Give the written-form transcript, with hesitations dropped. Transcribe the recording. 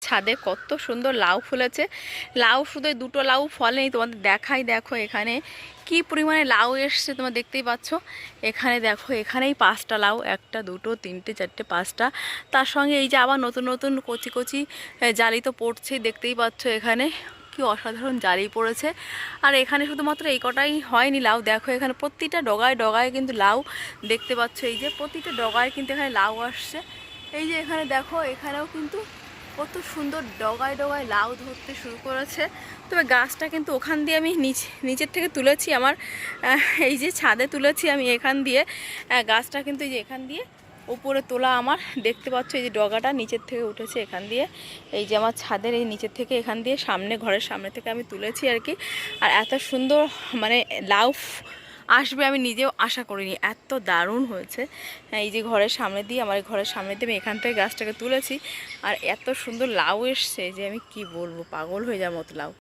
ছাদে কত সুন্দর লাউ ফুলেছে। লাউ শুধু দুটো লাউ ফলেনি, তোমাদের দেখাই, দেখো এখানে কি পরিমাণে লাউ এসছে তোমরা দেখতেই পাচ্ছ। এখানে দেখো, এখানেই 5টা লাউ, 1 2 3 4 5টা। তার সঙ্গে এই যে আবার নতুন নতুন কচি কচি জালি তো পড়ছেই, দেখতেই পাচ্ছ এখানে কি অসাধারণ জালি পড়েছে। আর এখানে শুধুমাত্র এই কটাই হয়নি লাউ, দেখো এখানে প্রতিটা ডগায় ডগায় কিন্তু লাউ দেখতে পাচ্ছ। এই যে প্রতিটা ডগায় কিন্তু এখানে লাউ আসছে। এই যে এখানে দেখো, এখানেও কিন্তু কত সুন্দর ডগায় ডগায় লাউ ধরতে শুরু করেছে। তবে গাছটা কিন্তু ওখান দিয়ে আমি নিচের থেকে তুলেছি, আমার এই যে ছাদে তুলেছি আমি এখান দিয়ে। গাছটা কিন্তু এই যে এখান দিয়ে উপরে তোলা আমার, দেখতে পাচ্ছ এই যে ডগাটা নিচের থেকে উঠেছে এখান দিয়ে। এই যে আমার ছাদের এই নিচের থেকে এখান দিয়ে সামনে, ঘরের সামনে থেকে আমি তুলেছি আর কি। আর এত সুন্দর মানে লাউ আসবে আমি নিজেও আশা করিনি, এত দারুণ হয়েছে। এই যে ঘরের সামনে দিয়ে, আমার ঘরের সামনে দিয়ে আমি এখান থেকে গাছটাকে তুলেছি, আর এত সুন্দর লাউ এসছে যে আমি কি বলবো, পাগল হয়ে যাওয়ার মতো লাউ।